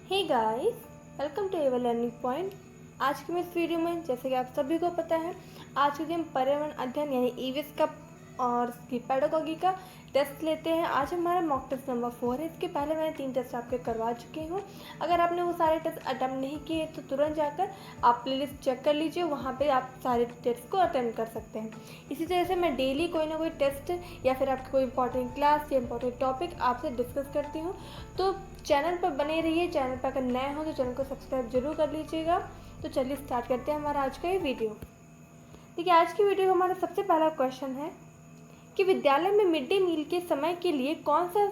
Hey guys, welcome to Ever Learning Point. आज की मैं इस वीडियो में, जैसे कि आप सभी को पता है, आज के दिन पर्यावरण अध्ययन यानी ईवीएस का और इसकी पेडागोगी का टेस्ट लेते हैं। आज हमारा मॉक टेस्ट नंबर 4 है। इसके पहले मैंने 3 टेस्ट आपके करवा चुकी हूँ। अगर आपने वो सारे टेस्ट अटेम्प्ट नहीं किए तो तुरंत जाकर आप प्लेलिस्ट चेक कर लीजिए, वहाँ पे आप सारे टेस्ट को अटेम्प्ट कर सकते हैं। इसी तरह से मैं डेली कोई ना कोई टेस्ट या फिर आपकी कोई इंपॉर्टेंट क्लास या इंपॉर्टेंट टॉपिक आपसे डिस्कस करती हूँ। तो चैनल पर बने रहिए। चैनल पर अगर नए हो तो चैनल को सब्सक्राइब जरूर कर लीजिएगा। तो चलिए स्टार्ट करते हैं हमारा आज का ये वीडियो। देखिए, आज की वीडियो का हमारा सबसे पहला क्वेश्चन है कि विद्यालय में मिड डे मील के समय के लिए कौन सा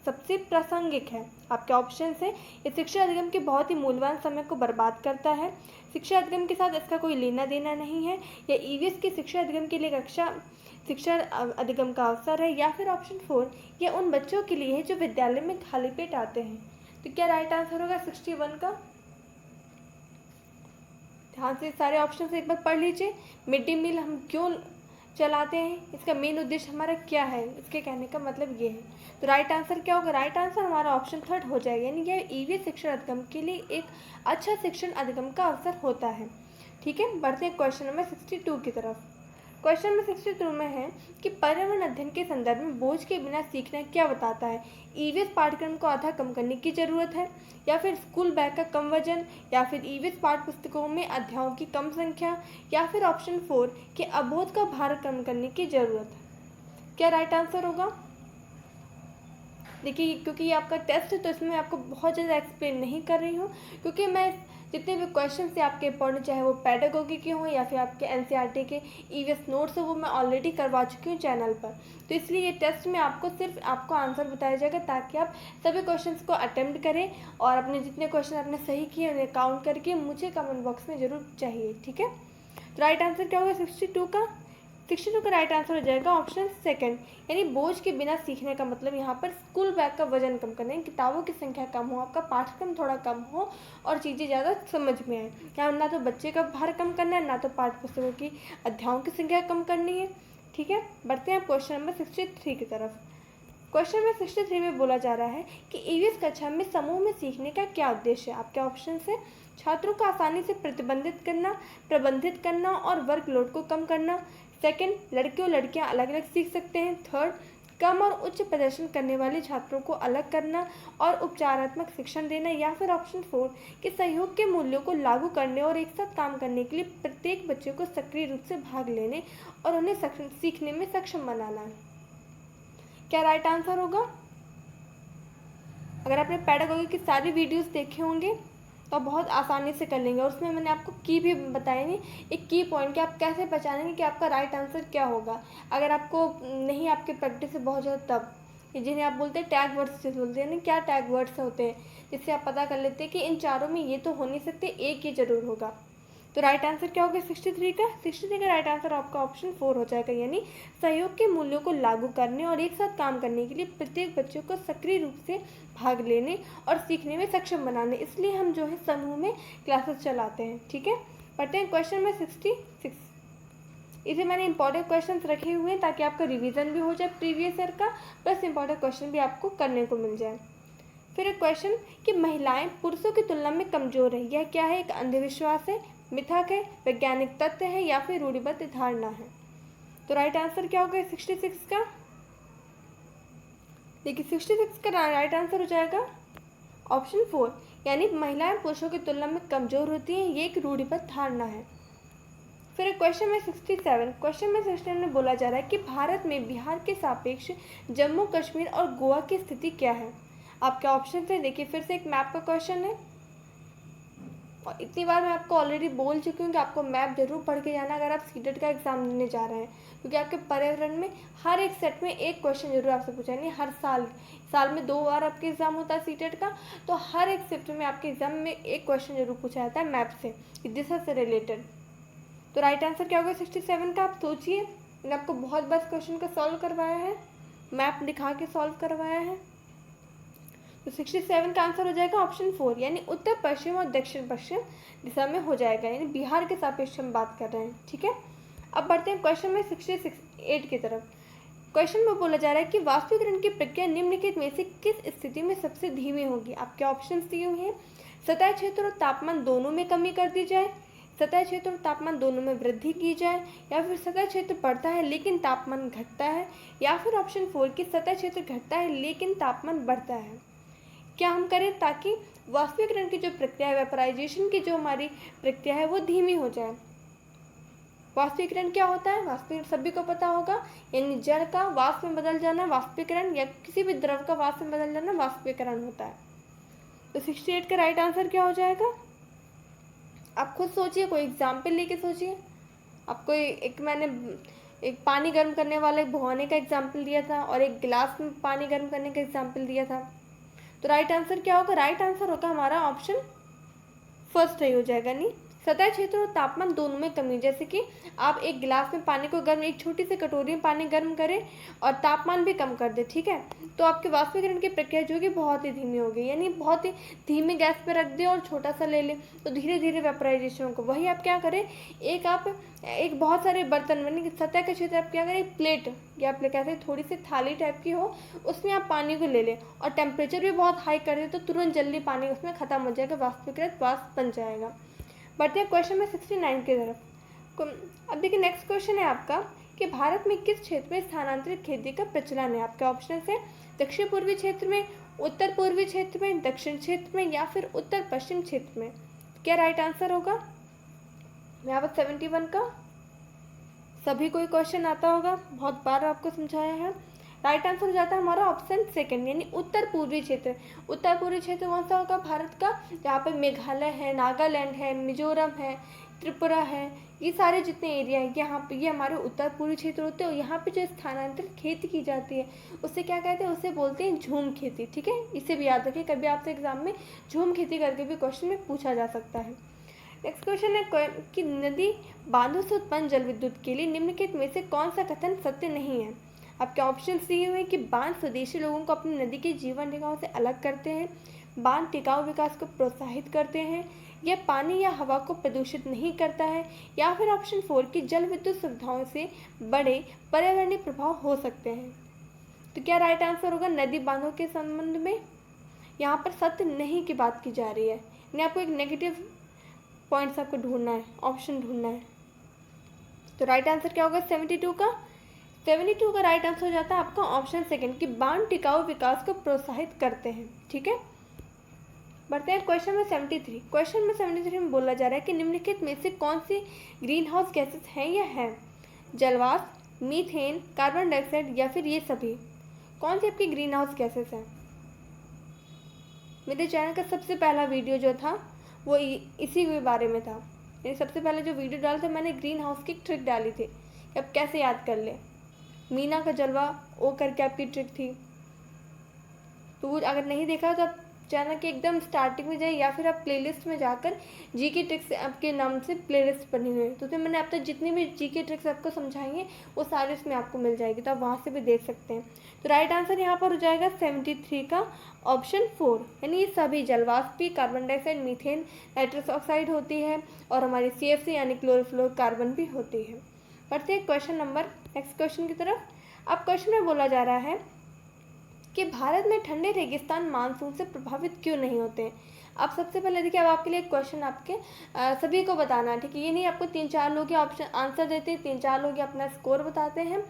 सबसे प्रासंगिक है। आपके ऑप्शन है, ये शिक्षा अधिगम के बहुत ही मूल्यवान समय को बर्बाद करता है, शिक्षा अधिगम के साथ इसका कोई लेना देना नहीं है, या ईवीएस की शिक्षा अधिगम के लिए शिक्षा अधिगम का अवसर है, या फिर ऑप्शन 4, ये उन बच्चों के लिए है जो विद्यालय में खाली पेट आते हैं। तो क्या राइट आंसर होगा 61 का? ध्यान से सारे ऑप्शन एक बार पढ़ लीजिए। मिड डे मील हम क्यों चलाते हैं, इसका मेन उद्देश्य हमारा क्या है, इसके कहने का मतलब ये है। तो राइट आंसर क्या होगा? राइट आंसर हमारा ऑप्शन 3 हो जाएगा, यानी यह ईवीएस शिक्षण अधिगम के लिए एक अच्छा शिक्षण अधिगम का अवसर होता है। ठीक है, बढ़ते हैं क्वेश्चन नंबर 62 की तरफ। क्वेश्चन नंबर 62 में है कि पर्यावरण अध्ययन के संदर्भ में बोझ के बिना सीखना क्या बताता है। ईवीएस पाठ्यक्रम को आधा कम करने की जरूरत है, या फिर स्कूल बैग का कम वजन, या फिर ईवीएस पाठ्य पुस्तकों में अध्यायों की कम संख्या, या फिर ऑप्शन 4 कि अबोध का भार कम करने की जरूरत है। क्या राइट आंसर होगा? देखिए, क्योंकि ये आपका टेस्ट है तो इसमें आपको बहुत ज़्यादा एक्सप्लेन नहीं कर रही हूँ, क्योंकि मैं जितने भी क्वेश्चन से आपके इंपॉर्टेंट, चाहे वो पेडागोगी के हों या फिर आपके एनसीईआरटी के ईवीएस नोट्स हो, वो मैं ऑलरेडी करवा चुकी हूँ चैनल पर। तो इसलिए ये टेस्ट में आपको सिर्फ आपको आंसर बताया जाएगा, ताकि आप सभी क्वेश्चन को अटेम्प्ट करें और अपने जितने क्वेश्चन आपने सही किए उन्हें काउंट करके मुझे कमेंट बॉक्स में ज़रूर चाहिए। ठीक है, तो राइट आंसर क्या होगा 62 का? 62 का राइट आंसर हो जाएगा ऑप्शन 2, यानी बोझ के बिना सीखने का मतलब यहाँ पर स्कूल बैग का वजन कम करना है, किताबों की संख्या कम हो, आपका पाठ्यक्रम थोड़ा कम हो और चीज़ें ज़्यादा समझ में आए। क्या ना तो बच्चे का भार कम करना है, ना तो पाठ्य पुस्तकों की अध्यायों की संख्या कम करनी है। ठीक है, बढ़ते हैं क्वेश्चन नंबर 63 की तरफ। क्वेश्चन नंबर 63 में बोला जा रहा है कि ईवीएस कक्षा में समूह में सीखने का क्या उद्देश्य है। आपके ऑप्शन है, छात्रों को आसानी से प्रबंधित करना और वर्कलोड को कम करना। सेकंड, लड़के और लड़कियां अलग अलग सीख सकते हैं। थर्ड, कम और उच्च प्रदर्शन करने वाले छात्रों को अलग करना और उपचारात्मक शिक्षण देना। या फिर ऑप्शन 4 कि सहयोग के मूल्यों को लागू करने और एक साथ काम करने के लिए प्रत्येक बच्चे को सक्रिय रूप से भाग लेने और उन्हें सीखने में सक्षम बनाना। क्या राइट आंसर होगा? अगर आपने पेडागोगी की सारी वीडियोस देखे होंगे तो आप बहुत आसानी से कर लेंगे, और उसमें मैंने आपको की भी बताया नहीं, एक की पॉइंट कि आप कैसे पहचानेंगे कि आपका राइट आंसर क्या होगा। अगर आपको नहीं, आपके प्रैक्टिस से बहुत ज़्यादा, तब जिन्हें आप बोलते हैं टैग वर्ड्स से बोलते हैं, क्या टैग वर्ड्स होते हैं, जिससे आप पता कर लेते हैं कि इन चारों में ये तो हो नहीं सकते, एक ही जरूर होगा। तो राइट आंसर क्या होगा 63 का? 63 का राइट आंसर आपका ऑप्शन 4 हो जाएगा, यानी सहयोग के मूल्यों को लागू करने और एक साथ काम करने के लिए प्रत्येक बच्चे को सक्रिय रूप से भाग लेने और सीखने में सक्षम बनाने। इसलिए हम जो है समूह में क्लासेस चलाते हैं। ठीक है, पढ़ते हैं क्वेश्चन में 66। इसे मैंने इंपॉर्टेंट क्वेश्चन रखे हुए हैं ताकि आपका रिविजन भी हो जाए प्रीवियस ईयर का, प्लस इंपॉर्टेंट क्वेश्चन भी आपको करने को मिल जाए। फिर एक क्वेश्चन कि महिलाएं पुरुषों की तुलना में कमजोर है, यह क्या है? एक अंधविश्वास है, मिथक है, वैज्ञानिक तथ्य है, या फिर रूढ़िबद्ध धारणा है। तो राइट आंसर क्या होगा 66 का? देखिए, 66 का राइट आंसर हो जाएगा ऑप्शन 4, यानी महिलाएं पुरुषों की तुलना में कमजोर होती हैं, ये एक रूढ़िबद्ध धारणा है। फिर क्वेश्चन में 67, क्वेश्चन में 67 में बोला जा रहा है कि भारत में बिहार के सापेक्ष जम्मू कश्मीर और गोवा की स्थिति क्या है। आपके ऑप्शन है, देखिए फिर से एक मैप का क्वेश्चन है, और इतनी बार मैं आपको ऑलरेडी बोल चुकी हूँ कि आपको मैप जरूर पढ़ के जाना अगर आप सीटेट का एग्जाम देने जा रहे हैं, क्योंकि आपके पर्यावरण में हर एक सेट में एक क्वेश्चन जरूर आपसे पूछा, नहीं हर साल में 2 बार आपके एग्जाम होता है सीटेट का, तो हर एक शिफ्ट में आपके एग्जाम में एक क्वेश्चन जरूर पूछा जाता है मैप से, दिशा से रिलेटेड। तो राइट आंसर क्या होगा 67 का? आप सोचिए, मैंने आपको बहुत बार क्वेश्चन को सॉल्व करवाया है, मैप दिखा के सॉल्व करवाया है। तो 67 का आंसर हो जाएगा ऑप्शन 4, यानी उत्तर पश्चिम और दक्षिण पश्चिम दिशा में हो जाएगा, यानी बिहार के सापेक्ष हम बात कर रहे हैं। ठीक है, अब बढ़ते हैं क्वेश्चन में 68 की तरफ। क्वेश्चन में बोला जा रहा है कि वाष्पीकरण की प्रक्रिया निम्नलिखित में से किस स्थिति में सबसे धीमी होगी। आपके ऑप्शन दिए हुए हैं, सतह क्षेत्र और तापमान दोनों में कमी कर दी जाए, सतह क्षेत्र और तापमान दोनों में वृद्धि की जाए, या फिर सतह क्षेत्र बढ़ता है लेकिन तापमान घटता है, या फिर ऑप्शन 4 कि सतह क्षेत्र घटता है लेकिन तापमान बढ़ता है। क्या हम करें ताकि वाष्पीकरण की जो प्रक्रिया है, वेपराइजेशन की जो हमारी प्रक्रिया है वो धीमी हो जाए। वाष्पीकरण क्या होता है? वाष्पीकरण सभी को पता होगा, यानी जल का वाष्प में बदल जाना वाष्पीकरण, या किसी भी द्रव का वाष्प में बदल जाना वाष्पीकरण होता है। तो 68 का राइट आंसर क्या हो जाएगा? आप खुद सोचिए, कोई एग्जाम्पल लेके सोचिए। आपको मैंने एक पानी गर्म करने वाला एक भगोने का एग्जाम्पल दिया था और एक गिलास में पानी गर्म करने का एग्जाम्पल दिया था। तो राइट आंसर क्या होगा? राइट आंसर होगा हमारा ऑप्शन फर्स्ट सही हो जाएगा। नहीं, सतह क्षेत्र और तापमान दोनों में कमी। जैसे कि आप एक गिलास में पानी को गर्म, एक छोटी सी कटोरी में पानी गर्म करें और तापमान भी कम कर दें, ठीक है, तो आपके वाष्पीकरण की प्रक्रिया जो कि बहुत ही धीमी होगी, यानी बहुत ही धीमी गैस पर रख दें और छोटा सा ले लें तो धीरे धीरे वेपराइजेशन को। वही आप क्या करें, एक बहुत सारे बर्तन में सतह का क्षेत्र आप क्या करें, प्लेट या आप कहते हैं थोड़ी सी थाली टाइप की हो, उसमें आप पानी को ले लें और टेम्परेचर भी बहुत हाई कर दें तो तुरंत जल्दी पानी उसमें खत्म हो जाएगा, वाष्पीकरण वाष्प बन जाएगा। बढ़ते हैं क्वेश्चन में 69 की तरफ। अब देखिए नेक्स्ट क्वेश्चन है आपका कि भारत में किस क्षेत्र में स्थानांतरित खेती का प्रचलन है। आपके ऑप्शन है दक्षिण पूर्वी क्षेत्र में, उत्तर पूर्वी क्षेत्र में, दक्षिण क्षेत्र में, या फिर उत्तर पश्चिम क्षेत्र में। क्या राइट आंसर होगा? यहाँ पर 71 का सभी को क्वेश्चन आता होगा, बहुत बार आपको समझाया है। राइट आंसर हो जाता है हमारा ऑप्शन सेकंड, यानी उत्तर पूर्वी क्षेत्र। उत्तर पूर्वी क्षेत्र कौन सा होगा भारत का? जहाँ पे मेघालय है, नागालैंड है, मिजोरम है, त्रिपुरा है, ये सारे जितने एरिया है यहाँ पे ये हमारे उत्तर पूर्वी क्षेत्र होते हैं। और यहाँ पे जो स्थानांतरित खेती की जाती है उससे क्या कहते हैं, उसे बोलते हैं झूम खेती, ठीक है, इसे भी याद रखिए, कभी आपसे एग्जाम में झूम खेती करके भी क्वेश्चन में पूछा जा सकता है। नेक्स्ट क्वेश्चन है कि नदी बांधों से उत्पन्न जल विद्युत के लिए निम्नलिखित में से कौन सा कथन सत्य नहीं है। आपके ऑप्शन दिए हुए कि बांध स्वदेशी लोगों को अपनी नदी के जीवन रेखाओं से अलग करते हैं, बांध टिकाऊ विकास को प्रोत्साहित करते हैं, यह पानी या हवा को प्रदूषित नहीं करता है, या फिर ऑप्शन 4 कि जल विद्युत सुविधाओं से बड़े पर्यावरणीय प्रभाव हो सकते हैं। तो क्या राइट आंसर होगा? नदी बांधों के संबंध में यहाँ पर सत्य नहीं की बात की जा रही है, यानी आपको एक नेगेटिव पॉइंट्स आपको ढूंढना है, ऑप्शन ढूंढना है। तो राइट आंसर क्या होगा? 72 का राइट आंसर हो जाता है आपका ऑप्शन सेकंड कि बांध टिकाऊ विकास को प्रोत्साहित करते हैं, ठीक है। बढ़ते हैं क्वेश्चन में 73। क्वेश्चन में 73 में बोला जा रहा है कि निम्नलिखित में से कौन सी ग्रीन हाउस गैसेस हैं या है? जलवाष्प, मीथेन, कार्बन डाइऑक्साइड, या फिर ये सभी। कौन सी आपकी ग्रीन हाउस गैसेस हैं? मेरे चैनल का सबसे पहला वीडियो जो था वो इसी के बारे में था। यानी सबसे पहले जो वीडियो डाला था मैंने ग्रीन हाउस की ट्रिक डाली थी कि आप कैसे याद कर ले। मीना का जलवा ओ करके आपकी ट्रिक थी, तो वो अगर नहीं देखा तो आप चैनल के एकदम स्टार्टिंग में जाए या फिर आप प्लेलिस्ट में जाकर जीके ट्रिक्स आपके नाम से प्लेलिस्ट बनी हुई है, तो उसमें मैंने अब तक जितनी भी जीके ट्रिक्स आपको समझाई हैं वो सारे उसमें आपको मिल जाएगी, तो आप वहाँ से भी देख सकते हैं। तो राइट आंसर यहाँ पर हो जाएगा 73 का ऑप्शन 4, यानी ये सभी जलवाष्प भी, carbon dioxide, methane, nitrous oxide होती है और हमारी CFC यानी क्लोरोफ्लोरोकार्बन भी होती है। बढ़ते हैं क्वेश्चन नंबर नेक्स्ट क्वेश्चन की तरफ। अब क्वेश्चन में बोला जा रहा है कि भारत में ठंडे रेगिस्तान मानसून से प्रभावित क्यों नहीं होते हैं। अब सबसे पहले देखिए, अब आपके लिए क्वेश्चन आपके सभी को बताना है, ठीक है। ये नहीं आपको 3-4 लोग ऑप्शन आंसर देते हैं, 3-4 लोग अपना स्कोर बताते हैं,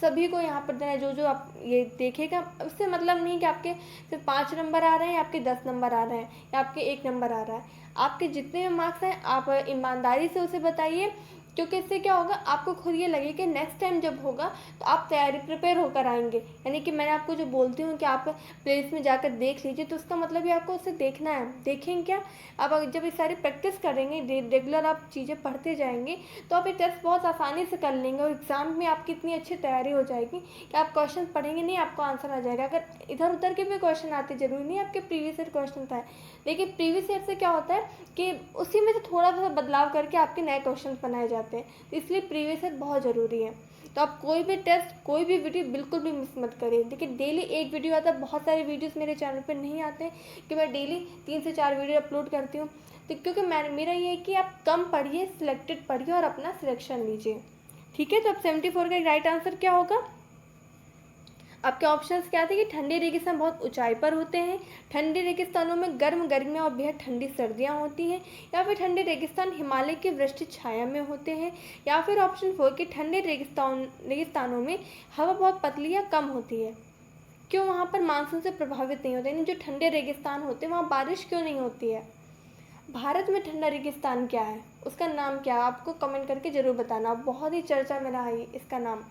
सभी को यहाँ पर देना है। जो आप ये देखेगा उससे मतलब नहीं कि आपके सिर्फ 5 नंबर आ रहे हैं, आपके 10 नंबर आ रहे हैं या आपके 1 नंबर आ रहा है। आपके जितने भी मार्क्स हैं आप ईमानदारी से उसे बताइए, क्योंकि इससे क्या होगा, आपको खुद ये लगे कि नेक्स्ट टाइम जब होगा तो आप तैयारी प्रिपेयर होकर आएंगे। यानी कि मैंने आपको जो बोलती हूँ कि आप प्लेलिस्ट में जाकर देख लीजिए, तो उसका मतलब ये आपको उसे देखना है। देखेंगे क्या, आप जब ये सारी प्रैक्टिस करेंगे, रेगुलर आप चीज़ें पढ़ते जाएंगे, तो आप ये टेस्ट बहुत आसानी से कर लेंगे और एग्ज़ाम में आपकी इतनी अच्छी तैयारी हो जाएगी कि आप क्वेश्चन पढ़ेंगे नहीं, आपको आंसर आ जाएगा। अगर इधर उधर के भी क्वेश्चन आते, जरूरी नहीं आपके प्रीवियस ईयर क्वेश्चन था, लेकिन प्रीवियस ईयर से क्या होता है कि उसी में से थोड़ा सा बदलाव करके आपके नए क्वेश्चन बनाए जाते हैं, इसलिए प्रीवियस ईयर बहुत ज़रूरी है। तो आप कोई भी टेस्ट, कोई भी वीडियो बिल्कुल भी मिस मत करिए। देखिए डेली एक वीडियो आता है, बहुत सारे वीडियोस मेरे चैनल पर नहीं आते हैं कि मैं डेली 3 से 4 वीडियो अपलोड करती हूँ, तो क्योंकि मेरा ये है कि आप कम पढ़िए, सिलेक्टेड पढ़िए और अपना सिलेक्शन लीजिए, ठीक है। तो अब 74 का राइट आंसर क्या होगा? आपके ऑप्शंस क्या थे कि ठंडी रेगिस्तान बहुत ऊंचाई पर होते हैं, ठंडी रेगिस्तानों में गर्म गर्मियाँ और बेहद ठंडी सर्दियाँ होती हैं, या फिर ठंडे रेगिस्तान हिमालय की वृष्टि छाया में होते हैं, या फिर ऑप्शन 4 कि ठंडे रेगिस्तानों में हवा बहुत पतली या कम होती है। क्यों वहाँ पर मानसून से प्रभावित नहीं होते, यानी जो ठंडे रेगिस्तान होते हैं वहाँ बारिश क्यों नहीं होती है। भारत में ठंडा रेगिस्तान क्या है, उसका नाम क्या है, आपको कमेंट करके ज़रूर बताना। बहुत ही चर्चा में रहा है इसका नाम,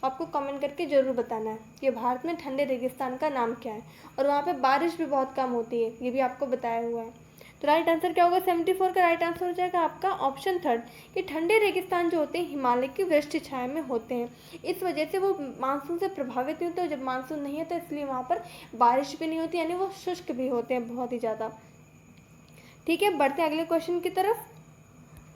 आपको कमेंट करके ज़रूर बताना है कि भारत में ठंडे रेगिस्तान का नाम क्या है, और वहाँ पे बारिश भी बहुत कम होती है, ये भी आपको बताया हुआ है। तो राइट आंसर क्या होगा, 74 का राइट आंसर हो जाएगा आपका ऑप्शन 3 कि ठंडे रेगिस्तान जो होते हैं हिमालय की वृष्टि छाया में होते हैं, इस वजह से वो मानसून से प्रभावित नहीं होते, और जब मानसून नहीं होता इसलिए वहाँ पर बारिश भी नहीं होती, यानी वो शुष्क भी होते हैं बहुत ही ज़्यादा। ठीक है, बढ़ते हैं अगले क्वेश्चन की तरफ।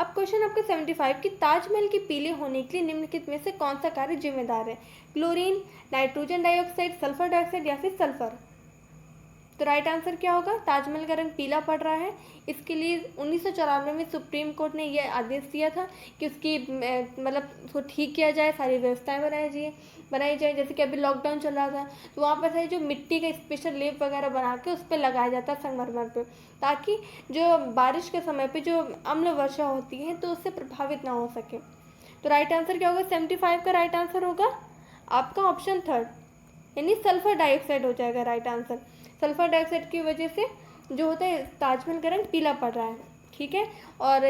अब क्वेश्चन आपका 75 कि ताजमहल के पीले होने के लिए निम्नलिखित में से कौन सा कार्य जिम्मेदार है, chlorine, nitrogen dioxide, sulphur dioxide या फिर सल्फर। तो राइट आंसर क्या होगा, ताजमहल का रंग पीला पड़ रहा है, इसके लिए 1994 में सुप्रीम कोर्ट ने यह आदेश दिया था कि उसकी मतलब उसको ठीक किया जाए, सारी व्यवस्थाएं बनाई जाए। जैसे कि अभी लॉकडाउन चल रहा था तो वहाँ पर है जो मिट्टी का स्पेशल लेप वगैरह बना के उस पर लगाया जाता है संगमरमर पे, ताकि जो बारिश के समय पे जो अम्ल वर्षा होती है तो उससे प्रभावित ना हो सके। तो राइट आंसर क्या होगा, 75 का राइट आंसर होगा आपका ऑप्शन 3 यानी सल्फर डाइऑक्साइड हो जाएगा राइट आंसर। सल्फर डाइऑक्साइड की वजह से जो होता है ताजमहल का रंग पीला पड़ रहा है। ठीक है, और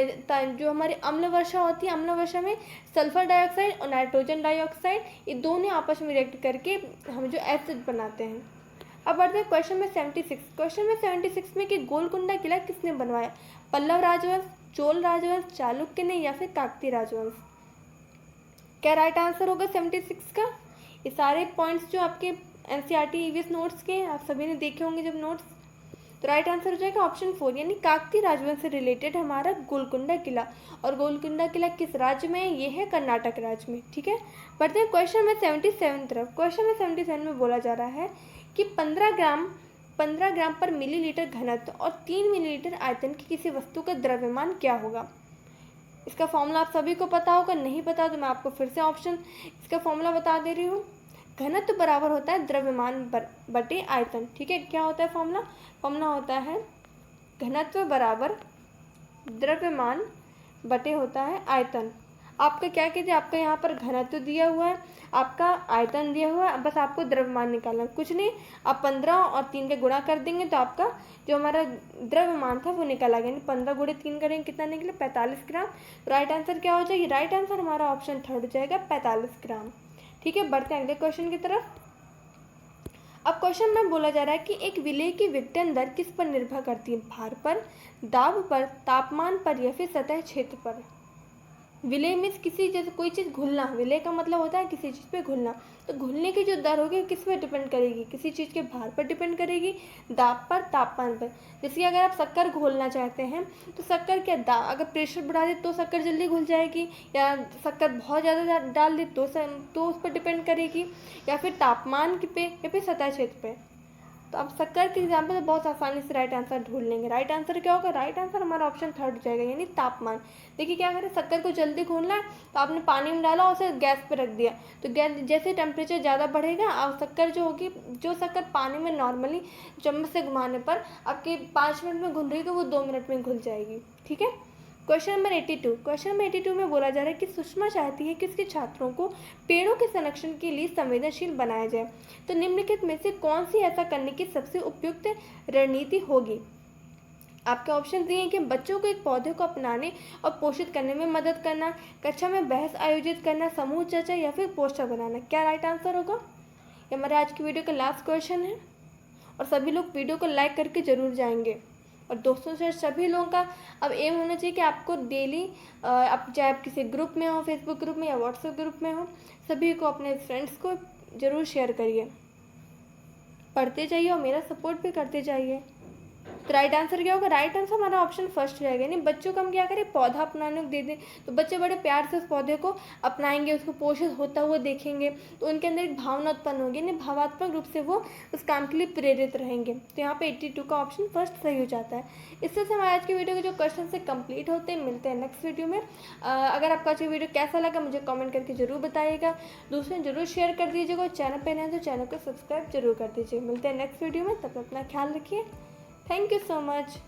जो हमारी अम्ल वर्षा होती है, अम्ल वर्षा में सल्फर डाइऑक्साइड और नाइट्रोजन डाइऑक्साइड ये दोनों आपस में रिएक्ट करके हम जो एसिड बनाते हैं। अब बढ़ते हैं क्वेश्चन में 76। क्वेश्चन में 76 में कि गोलकुंडा किला किसने बनवाया, पल्लव राजवंश, चोल राजवंश, चालुक्य ने या फिर काकतीय राजवंश। क्या राइट आंसर होगा 76 का। ये सारे पॉइंट्स जो आपके एनसीईआरटी ईवीएस नोट्स के आप सभी ने देखे होंगे जब नोट्स, तो राइट आंसर हो जाएगा ऑप्शन 4 यानी काकतीय राजवंश से रिलेटेड हमारा गोलकुंडा किला। और गोलकुंडा किला किस राज्य में है, ये है कर्नाटक राज्य में। ठीक है, बढ़ते हैं क्वेश्चन में 77 तरफ। क्वेश्चन में 77 में बोला जा रहा है कि 15 ग्राम पर मिलीलीटर घनत्व और 3 मिलीलीटर आयतन की किसी वस्तु का द्रव्यमान क्या होगा। इसका फॉर्मूला आप सभी को पता होगा, नहीं पता तो मैं आपको फिर से ऑप्शन इसका फॉर्मूला बता दे रही हूँ। घनत्व बराबर होता है द्रव्यमान बटे आयतन। ठीक है, क्या होता है फॉर्मूला, फॉर्मूला होता है घनत्व बराबर द्रव्यमान बटे होता है आयतन। आपका क्या कीजिए, आपका यहाँ पर घनत्व दिया हुआ है, आपका आयतन दिया हुआ है, बस आपको द्रव्यमान निकालना है, कुछ नहीं। आप 15 और 3 का गुणा कर देंगे तो आपका जो हमारा द्रव्यमान था वो निकल आ गया। 15 गुणे 3 करेंगे कितना निकले, 45 ग्राम। राइट आंसर क्या हो जाएगी, राइट आंसर हमारा ऑप्शन 3 हो जाएगा 45 ग्राम। ठीक है, बढ़ते हैं अगले क्वेश्चन की तरफ। अब क्वेश्चन में बोला जा रहा है कि एक विलेय की विघटन दर किस पर निर्भर करती है, भार पर, दाब पर, तापमान पर या फिर सतह क्षेत्र पर। विलेय मीन्स किसी जैसे कोई चीज़ घुलना, विलेय का मतलब होता है किसी चीज़ पे घुलना। तो घुलने की जो दर होगी किस पर डिपेंड करेगी, किसी चीज़ के भार पर डिपेंड करेगी, दाब पर, तापमान पर। जैसे कि अगर आप शक्कर घोलना चाहते हैं तो शक्कर क्या अगर प्रेशर बढ़ा दे तो शक्कर जल्दी घुल जाएगी, या शक्कर बहुत ज़्यादा डाल दे तो उस पर डिपेंड करेगी, या फिर तापमान पे या फिर सतह क्षेत्र पे। तो अब शक्कर के एग्जाम्पल बहुत आसानी से राइट आंसर ढूंढ लेंगे। राइट आंसर क्या होगा, राइट आंसर हमारा ऑप्शन 3 हो जाएगा यानी तापमान। देखिए क्या करें, शक्कर को जल्दी घोलना है तो आपने पानी में डाला और उसे गैस पे रख दिया, तो गैस जैसे टेम्परेचर ज़्यादा बढ़ेगा और शक्कर जो होगी, जो शक्कर पानी में नॉर्मली चम्मच से घुमाने पर आपके 5 मिनट में घुल रही है तो वो 2 मिनट में घुल जाएगी। ठीक है, क्वेश्चन नंबर 82। क्वेश्चन नंबर 82 में बोला जा रहा है कि सुषमा चाहती है कि उसके छात्रों को पेड़ों के संरक्षण के लिए संवेदनशील बनाया जाए, तो निम्नलिखित में से कौन सी ऐसा करने की सबसे उपयुक्त रणनीति होगी। आपके ऑप्शन दिए हैं कि बच्चों को एक पौधे को अपनाने और पोषित करने में मदद करना, कक्षा में बहस आयोजित करना, समूह चर्चा या फिर पोस्टर बनाना। क्या राइट आंसर होगा, ये हमारे आज की वीडियो का लास्ट क्वेश्चन है। और सभी लोग वीडियो को लाइक करके ज़रूर जाएंगे, और दोस्तों से सभी लोगों का अब एम होना चाहिए कि आपको डेली आप चाहे आप किसी ग्रुप में हो, फेसबुक ग्रुप में या व्हाट्सएप ग्रुप में हो, सभी को अपने फ्रेंड्स को ज़रूर शेयर करिए, पढ़ते जाइए और मेरा सपोर्ट भी करते जाइए। तो राइट आंसर क्या होगा? राइट आंसर हमारा ऑप्शन फर्स्ट रहेगा। यानी बच्चों को हम क्या करें, पौधा अपनाने को दे दें तो बच्चे बड़े प्यार से उस पौधे को अपनाएंगे, उसको पोषित होता हुआ देखेंगे तो उनके अंदर एक भावना उत्पन्न होगी, यानी भावात्मक रूप से वो उस काम के लिए प्रेरित रहेंगे। तो यहाँ पे 82 का ऑप्शन फर्स्ट सही हो जाता है। इससे हमारे आज की वीडियो के जो क्वेश्चन से कंप्लीट होते हैं। मिलते हैं नेक्स्ट वीडियो में। अगर आपका आज की वीडियो कैसा लगा मुझे कमेंट करके जरूर बताइएगा, दूसरों जरूर शेयर कर दीजिएगा, चैनल पर नए तो चैनल को सब्सक्राइब जरूर कर दीजिए। मिलते हैं नेक्स्ट वीडियो में, तब तक अपना ख्याल रखिए। Thank you so much.